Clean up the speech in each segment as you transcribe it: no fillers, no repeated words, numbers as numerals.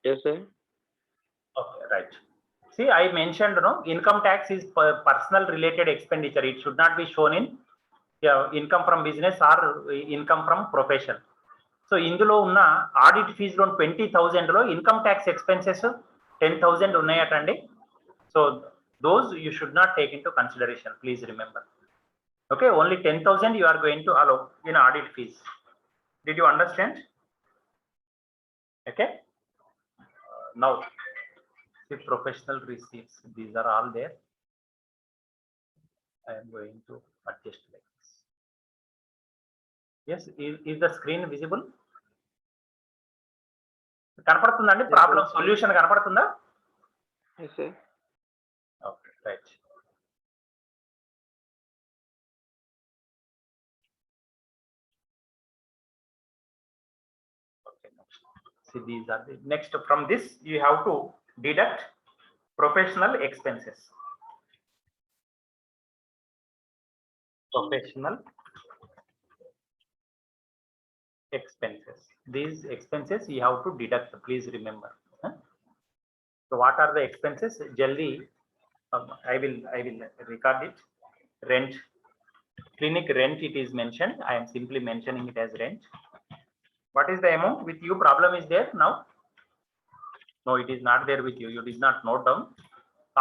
Yes, sir. Okay, right. See, I mentioned, no, income tax is personal related expenditure. It should not be shown in income from business or income from profession. So ఇందులో ఉన్న audit ఫీజులో 20,000 లో income tax expenses 10,000 ఉన్నాయటండి. So those you should not take into consideration, please remember. Okay, only 10,000 you are going to allow in audit fees. Did you understand? Okay. Now the professional receipts, these are all there. I am going to adjust like this. Yes, is the screen visible? కనపడుతుందండి? Problem solution కనపడుతుందా? Yes, sir. Okay, right. Okay, see, these are the next. From this you have to deduct professional expenses. Professional expenses. These expenses you have to deduct, please remember. So what are the expenses? Jaldi, I will record it. Rent, clinic rent, it is mentioned. I am simply mentioning it as rent. What is the amount with you? Problem is there now? No, it is not there with you. You did not note down.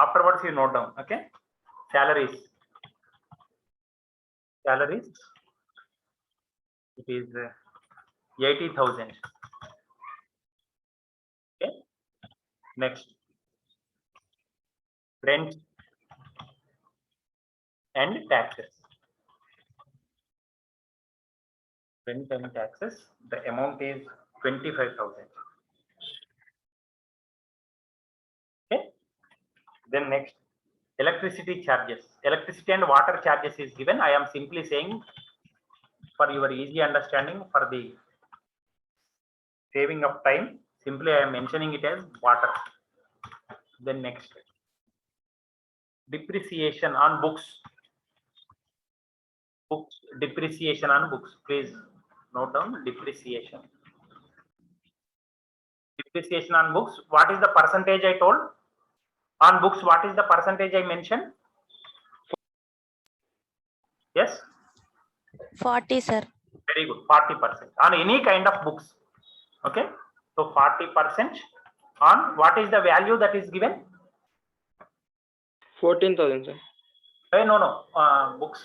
Afterwards you note down. Okay. Salaries. Salaries. It is 80,000. Okay. Next. Rent and taxes. Rent and taxes. The amount is 25,000. Okay. Then next, electricity charges. Electricity and water charges is given. I am simply saying for your easy understanding, for the saving of time, simply I am mentioning it as water. Then next, depreciation on books. Books, depreciation on books. Please note down depreciation. Depreciation on books. What is the percentage I told? On books, what is the percentage I mentioned? Yes? 40, sir. Very good. 40% on any kind of books. Okay. So 40% on what is the value that is given? 14,000, sir. Hey, no. Books.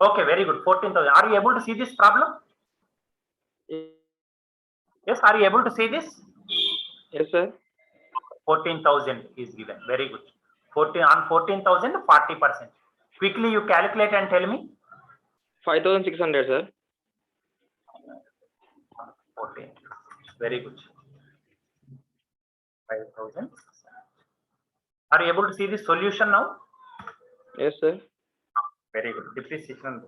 Okay, very good. 14,000. Are you able to see this problem? Yes. Are you able to see this? Yes, sir. 14,000 is given. Very good. 14,000, 40%. Quickly you calculate and tell me. 5,600, sir. 14. Very good. 5,000. Are you able to see the solution now? Yes, sir. Very good. Depreciation.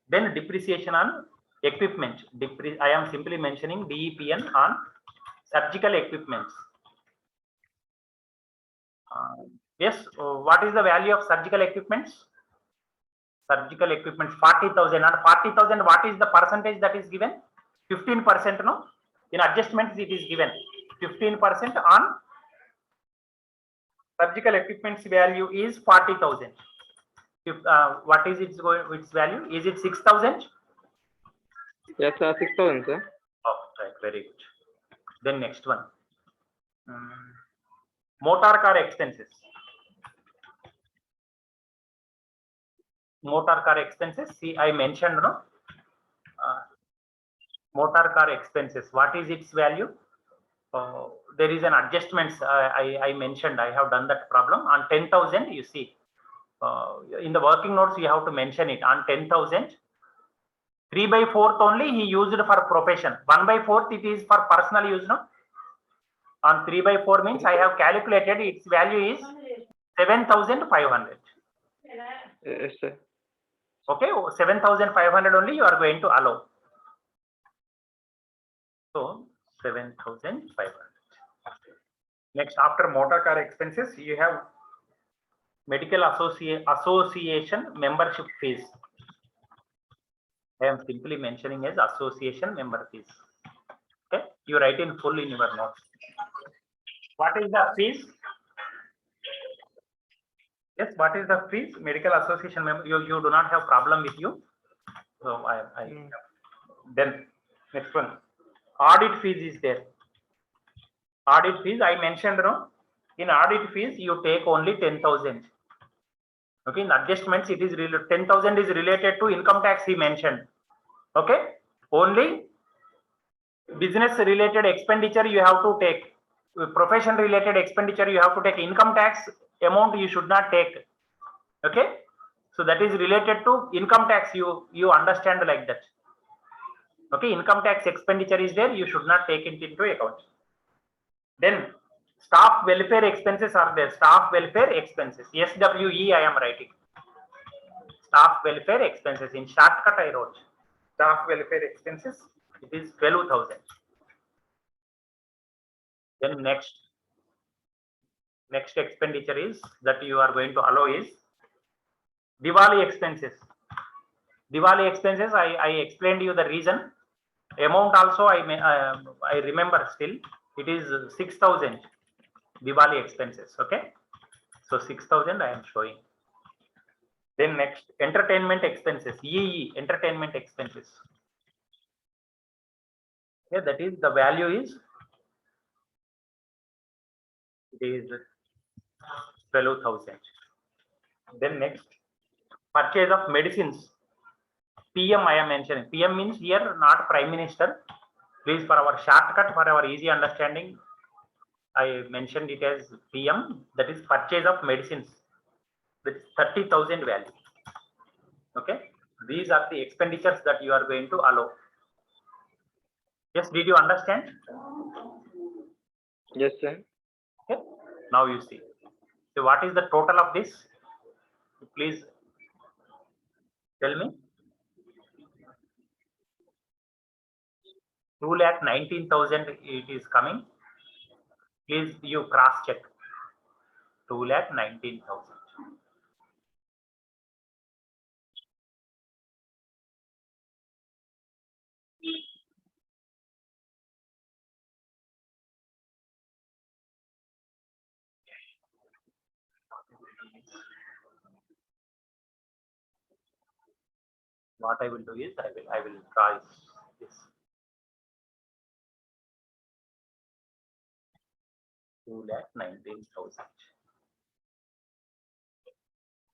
Then depreciation on equipment. I am simply mentioning DEPN on surgical equipments. Yes. What is the value of surgical equipments? Surgical equipment 40,000. And 40,000, what is the percentage that is given? 15%. No. In adjustments it is given 15% on surgical equipment's value is 40,000. What is its value? Is it 6,000? Yes, sir. 6,000, sir. Oh, right. Very good. Then next one, motor car expenses. Motor car expenses. See, I mentioned, no. Motor car expenses. What is its value? There is an adjustments. I mentioned. I have done that problem on 10,000. You see, in the working notes you have to mention it on 10,000. 3/4 only he used for profession. 1/4 it is for personal use. No. On 3/4 means I have calculated its value is 7,500. Yes, sir. Okay, 7,500 only you are going to allow. So 7,500. Next, after motor car expenses, you have medical association membership fees. I am simply mentioning as association member fees. Okay, you write in full in your notes. What is the fees? Yes, what is the fees? Medical association member, you do not have problem with you. So then next one, audit fees is there. Audit fees I mentioned, no? In audit fees you take only 10,000. Okay, in adjustments it is 10,000 is related to income tax he mentioned. Okay, only business related expenditure you have to take. Profession related expenditure you have to take. Income tax amount you should not take. Okay, so that is related to income tax. You understand like that. Okay, income tax expenditure is there, you should not take it into account. Then staff welfare expenses are there. Staff welfare expenses, SWE I am writing. Staff welfare expenses, in shortcut I wrote staff welfare expenses, it is 12,000. Then next expenditure is that you are going to allow is Diwali expenses. Diwali expenses, I explained you the reason. Amount also I remember still, it is 6,000 Diwali expenses. Okay, so 6,000 I am showing. Then next, entertainment expenses, EE, entertainment expenses. Okay, that is the value is, it is 12,000. Then next, purchase of medicines, PM I am mentioning. PM means here not Prime Minister. Please, for our shortcut, for our easy understanding, I mentioned it as PM, that is purchase of medicines. That is 30,000 value. Okay, these are the expenditures that you are going to allow. Yes, did you understand? Yes, sir. Okay, now you see. So what is the total of this? Please tell me. 2,19,000 it is coming. Please you cross check. 2,19,000. What I will do is I will try this. 2,19,000.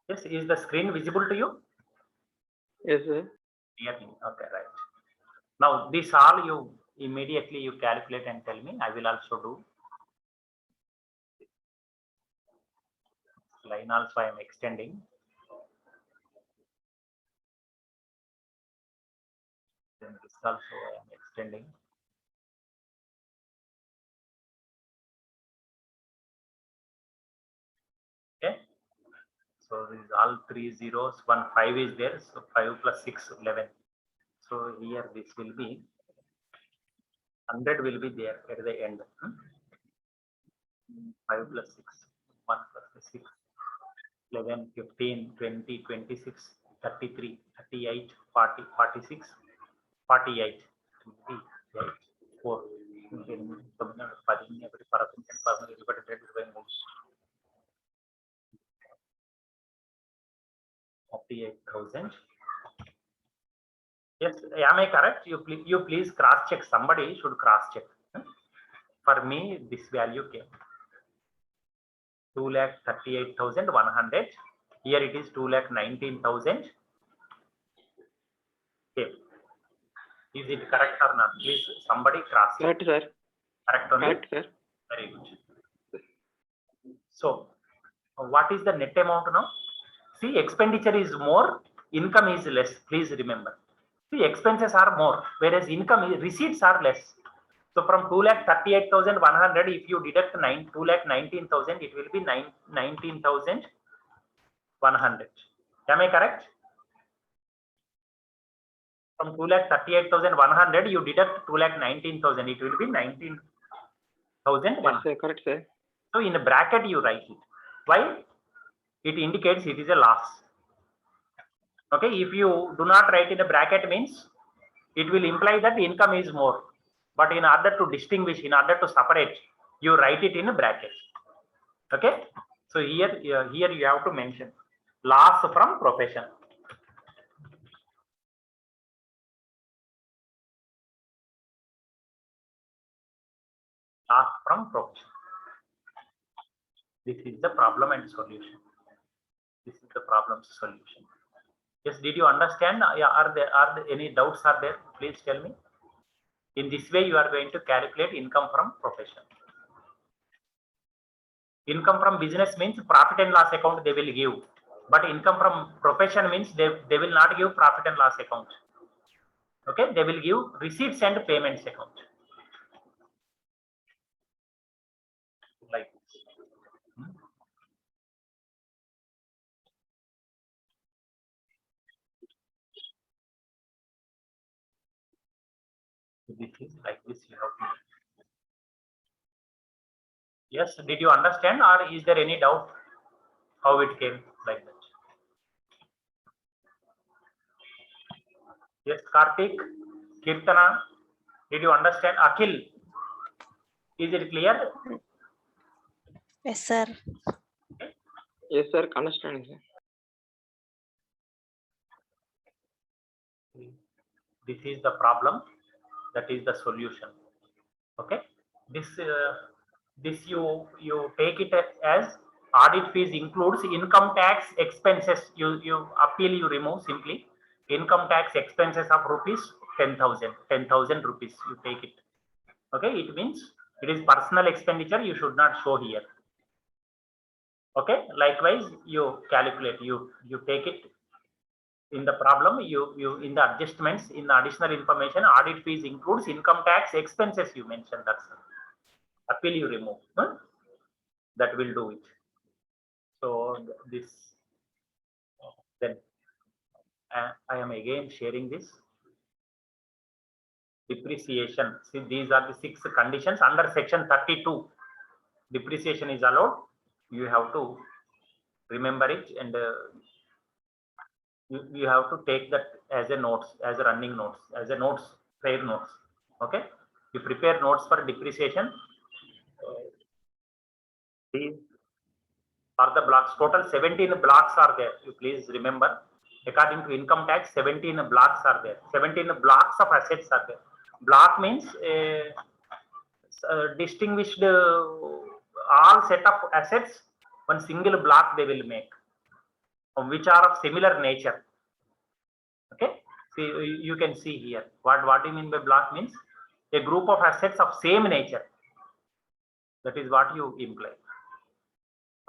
Yes, is the screen visible to you? Yes, sir. Clearly. Okay, right. Now this all you immediately you calculate and tell me. I will also do. Line also I am extending. Then this also I am extending. Okay. So this is all 3 zeros, 1 5 is there. So 5 plus 6, 11. So here this will be 100 will be there at the end. 5 plus 6, 1 plus 6, 11, 15, 20, 26, 33, 38, 40, 46, 48, 4. 48,000. Yes, am I correct? You please cross check. Somebody should cross check. For me, this value came 2,38,100. Here it is 2,19,000. Okay. Is it correct or not? Please, somebody cross check. Correct, sir. Correct only? Correct, sir. Very good. So, what is the net amount now? See, expenditure is more, income is less. Please remember. See, expenses are more, whereas income receipts are less. So from 2,38,100, if you deduct 2,19,000, it will be 19,100. Am I correct? From 2,38,100, you deduct 2,19,000, it will be 19,000. Yes, sir. Correct, sir. So in a bracket, you write it. Why? It indicates it is a loss. Okay, if you do not write in a bracket means it will imply that income is more. But in order to distinguish, in order to separate, you write it in a bracket. Okay. So here you have to mention loss from profession. Loss from profession. This is the problem and solution. This is the problem solution. Yes, did you understand? Yeah, are there any doubts are there? Please tell me. In this way, you are going to calculate income from profession. Income from business means profit and loss account they will give, but income from profession means they will not give profit and loss account. Okay, they will give receipts and payments account. Like this. This is like this you have to. Yes, did you understand, or is there any doubt how it came like that? Yes, Karthik, Kirtana, did you understand? Akhil, is it clear? Yes, sir. Yes, sir. Understanding, sir. This is the problem, that is the solution. Okay, this you take it as audit fees includes income tax expenses. You appeal, you remove simply income tax expenses of rupees 10,000 rupees, you take it. Okay, it means it is personal expenditure, you should not show here. Okay, likewise you calculate, you take it in the problem, you in the adjustments, in the additional information, audit fees includes income tax expenses, you mentioned. That's appeal, you remove. That will do it. So this, then I am again sharing this depreciation. See, these are the 6 conditions under section 32. Depreciation is allowed. You have to remember it, and you have to take that as a notes, as a running notes, as a notes, fair notes. Okay, you prepare notes for depreciation. These are the blocks. Total 17 blocks are there. You please remember. According to income tax, 17 blocks are there. 17 blocks of assets are there. Block means distinguished all set of assets. One single block they will make, which are of similar nature. Okay, see, you can see here. What do you mean by block? Means a group of assets of same nature. That is what you imply.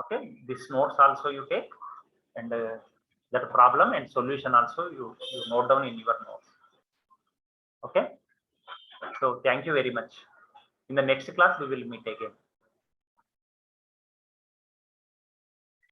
Okay, this notes also you take, and that problem and solution also you note down in your notes. Okay, so thank you very much. In the next class we will meet again.